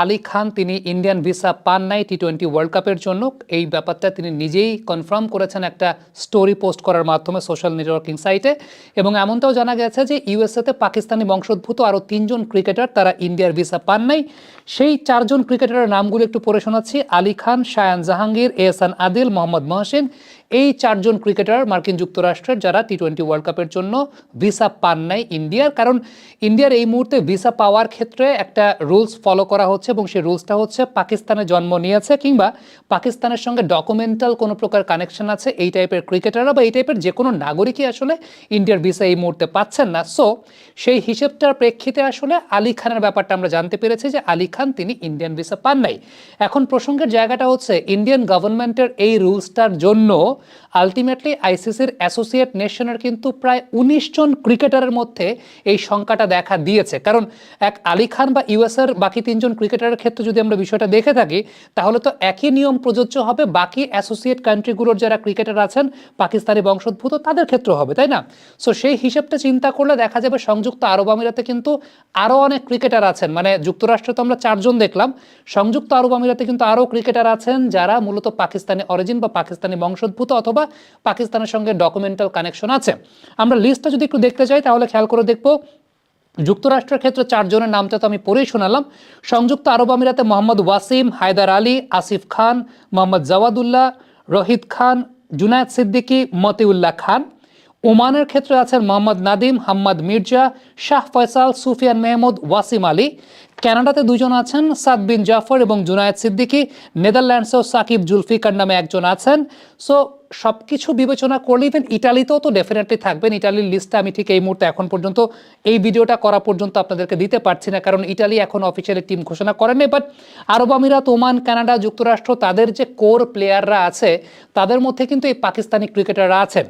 আলী খান তিনি Indian visa পান নাই টি-20 ওয়ার্ল্ড কাপের জন্য। এই ব্যাপারটা তিনি নিজেই কনফার্ম করেছেন একটা স্টোরি পোস্ট করার মাধ্যমে সোশ্যাল নেটওয়ার্কিং সাইটে। এবং এমনটাও জানা গেছে যে ইউএসএতে পাকিস্তানি বংশোদ্ভূত আরও 3জন ক্রিকেটার তারা ইন্ডিয়ার ভিসা পান নাই। সেই 4জন ক্রিকেটারের নামগুলো একটু পড়ে শোনাচ্ছি। আলী খান, শায়ান জাহাঙ্গীর, এহসান আদিল, মোহাম্মদ মহসিন। এই 4জন ক্রিকেটার মার্কিন যুক্তরাষ্ট্রের যারা টি-20 ওয়ার্ল্ড কাপের জন্য ভিসা পান নাই ইন্ডিয়ার। কারণ ইন্ডিয়ার এই মুহূর্তে ভিসা পাওয়ার ক্ষেত্রে একটা রুলস ফলো করা হচ্ছে এবং সেই রুলসটা হচ্ছে পাকিস্তানে জন্ম নিয়েছে কিংবা পাকিস্তানের সঙ্গে ডকুমেন্টাল কোনো প্রকার কানেকশন আছে এই টাইপের ক্রিকেটাররা বা এই টাইপের যে কোনো নাগরিকই আসলে ইন্ডিয়ার ভিসা এই মুহূর্তে পাচ্ছেন না। সো সেই হিসেবটার প্রেক্ষিতে আসলে আলী খানের ব্যাপারটা আমরা জানতে পেরেছি যে আলী খান তিনি ইন্ডিয়ান ভিসা পান নাই। এখন প্রসঙ্গের জায়গাটা হচ্ছে ইন্ডিয়ান গভর্নমেন্টের এই রুলসটার জন্য আলটিমেটলি আইসিসির অ্যাসোসিয়েট নেশনের কিন্তু প্রায় 19 জন ক্রিকেটারের মধ্যে এই সংখ্যাটা দেখা দিয়েছে। কারণ এক আলী খান বা ইউএসএর বাকি 3জন ক্রিকেটারের ক্ষেত্রে যদি আমরা বিষয়টা দেখে থাকি তাহলে তো একই নিয়ম প্রযোজ্য হবে বাকি অ্যাসোসিয়েট কান্ট্রিগুলোর যারা ক্রিকেটার আছেন পাকিস্তানি বংশোদ্ভূত তাদের ক্ষেত্রে হবে, তাই না? সো সেই হিসেবটা চিন্তা করলে দেখা যাবে সংযুক্ত আরব আমিরাতে কিন্তু আরও অনেক ক্রিকেটার আছেন। মানে যুক্তরাষ্ট্রে তো আমরা 4জন দেখলাম, সংযুক্ত আরব আমিরাতে কিন্তু আরও ক্রিকেটার আছেন যারা মূলত পাকিস্তানি অরিজিন বা পাকিস্তানি বংশোদ্ভূত অথবা পাকিস্তানের সঙ্গে ডকুমেন্টাল কানেকশন আছে। আমরা লিস্টটা যদি একটু দেখতে চাই তাহলে খেয়াল করে দেখব যুক্তরাষ্ট্রের ক্ষেত্রে 4জনের নামটা তো আমি পড়েই শোনালাম। সংযুক্ত আরব আমিরাতে মোহাম্মদ ওয়াসিম, হায়দার আলী, আসিফ খান, মোহাম্মদ জাওয়াদুল্লাহ, রহিদ খান, জুনায়েদ সিদ্দিকী, মতিউল্লাহ খান। ওমানের ক্ষেত্রে আছেন মোহাম্মদ নাদিম, হাম্মাদ মির্জা, শাহ ফয়সাল, সুফিয়ান মেহমুদ, ওয়াসিম আলী। কানাডাতে 2জন আছেন, সাদ বিন জাফর এবং জুনায়েদ সিদ্দিকী। নেদারল্যান্ডসেও সাকিব জুলফিকার নামে একজন আছেন। সো সব কিছু বিবেচনা করলে ইভেন ইটালিতেও তো ডেফিনেটলি থাকবেন। ইটালির লিস্টটা আমি ঠিক এই মুহূর্তে এখন পর্যন্ত এই ভিডিওটা করা পর্যন্ত আপনাদেরকে দিতে পারছি না, কারণ ইটালি এখন অফিসিয়ালি টিম ঘোষণা করেনি। বাট আরব আমিরাত, ওমান, কানাডা, যুক্তরাষ্ট্র তাদের যে কোর প্লেয়াররা আছে তাদের মধ্যে কিন্তু এই পাকিস্তানি ক্রিকেটাররা আছেন।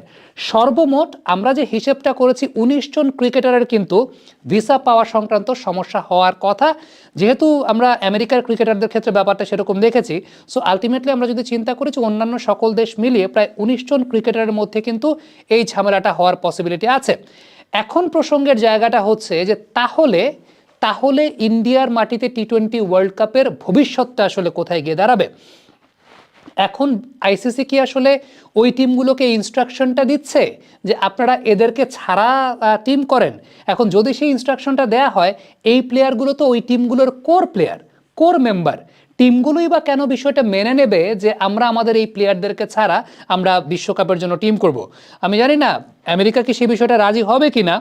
সর্বমোট আমরা যে হিসেবটা করেছি 19 জন ক্রিকেটারের কিন্তু ভিসা পাওয়া সংক্রান্ত সমস্যা হওয়ার কথা। যেহেতু আমরা আমেরিকার ক্রিকেটারদের ক্ষেত্রে ব্যাপারটা সেরকম দেখেছি, সো আলটিমেটলি আমরা যদি চিন্তা করেছি অন্যান্য সকল দেশ মিলিয়ে প্রায় 19 জন ক্রিকেটারের মধ্যে কিন্তু এই ঝামেলাটা হওয়ার পসিবিলিটি আছে। এখন প্রসঙ্গের জায়গাটা হচ্ছে যে তাহলে ইন্ডিয়ার মাটিতে টি-20 ওয়ার্ল্ড কাপের ভবিষ্যৎটা আসলে কোথায় গিয়ে দাঁড়াবে? এখন আইসিসি কি আসলে ওই টিমগুলোকে ইনস্ট্রাকশনটা দিচ্ছে যে আপনারা এদেরকে ছাড়া টিম করেন? এখন যদি সেই ইনস্ট্রাকশনটা দেয়া হয়, এই প্লেয়ারগুলো তো ওই টিমগুলোর কোর প্লেয়ার, কোর মেম্বার। টিমগুলোই বা কেন বিষয়টা মেনে নেবে যে আমরা আমাদের এই প্লেয়ারদেরকে ছাড়া আমরা বিশ্বকাপের জন্য টিম করব? আমি জানি না আমেরিকা কি সেই বিষয়টা রাজি হবে কিনা,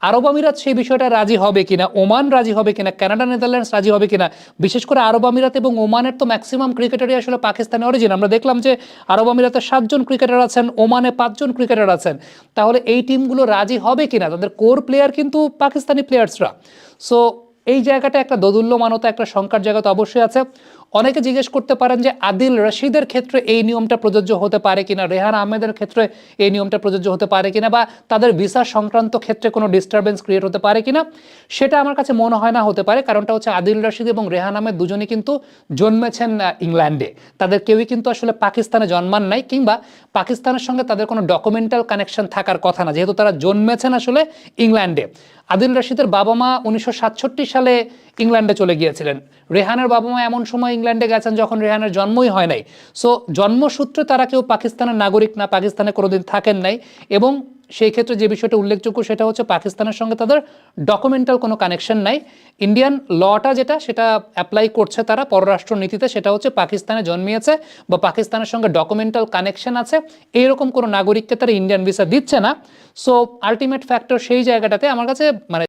আরব আমিরাত সেই বিষয়টা রাজি হবে কিনা, ওমান রাজি হবে কিনা, কানাডা, নেদারল্যান্ডস রাজি হবে কিনা। বিশেষ করে আরব আমিরাত এবং ওমানের তো ম্যাক্সিমাম ক্রিকেটারই আসলে পাকিস্তানি অরিজিন। আমরা দেখলাম যে আরব আমিরাতে 7জন ক্রিকেটার আছেন, ওমানে 5জন ক্রিকেটার আছেন। তাহলে এই টিমগুলো রাজি হবে কিনা? তাদের কোর প্লেয়ার কিন্তু পাকিস্তানি প্লেয়ার্সরা। সো এই জায়গাটা একটা দোদুল্যমানতা, একটা শঙ্কার জায়গা তো অবশ্যই আছে। অনেকে জিজ্ঞেস করতে পারেন যে আদিল রশিদের ক্ষেত্রে এই নিয়মটা প্রযোজ্য হতে পারে কিনা, রেহান আহমেদের ক্ষেত্রে এই নিয়মটা প্রযোজ্য হতে পারে কিনা, বা তাদের ভিসা সংক্রান্ত ক্ষেত্রে কোনো ডিস্টারবেন্স ক্রিয়েট হতে পারে কিনা। সেটা আমার কাছে মনে হয় না হতে পারে। কারণটা হচ্ছে আদিল রশিদ এবং রেহান আহমেদ দুজনই কিন্তু জন্মেছেন ইংল্যান্ডে। তাদের কেউই কিন্তু আসলে পাকিস্তানে জন্মান নাই কিংবা পাকিস্তানের সঙ্গে তাদের কোনো ডকুমেন্টাল কানেকশন থাকার কথা না, যেহেতু তারা জন্মেছেন আসলে ইংল্যান্ডে। আদিল রশিদের বাবা মা 1967 সালে ইংল্যান্ডে চলে গিয়েছিলেন। রেহানের বাবা মা এমন সময় ইংল্যান্ডে গেছেন যখন রেহানের জন্মই হয় নাই। সো জন্মসূত্রে তারা কেউ পাকিস্তানের নাগরিক না, পাকিস্তানে কোনোদিন থাকেন নাই। এবং সেই ক্ষেত্রে যে বিষয়টা উল্লেখযোগ্য সেটা হচ্ছে পাকিস্তানের সঙ্গে তাদের ডকুমেন্টাল কোনো কানেকশন নাই। ইন্ডিয়ান লটা যেটা সেটা অ্যাপ্লাই করছে তারা পররাষ্ট্র নীতিতে, সেটা হচ্ছে পাকিস্তানে জন্মিয়েছে বা পাকিস্তানের সঙ্গে ডকুমেন্টাল কানেকশন আছে এইরকম কোনো নাগরিককে তারা ইন্ডিয়ান ভিসা দিচ্ছে না। সো আলটিমেট ফ্যাক্টর সেই জায়গাটাতে আমার কাছে মানে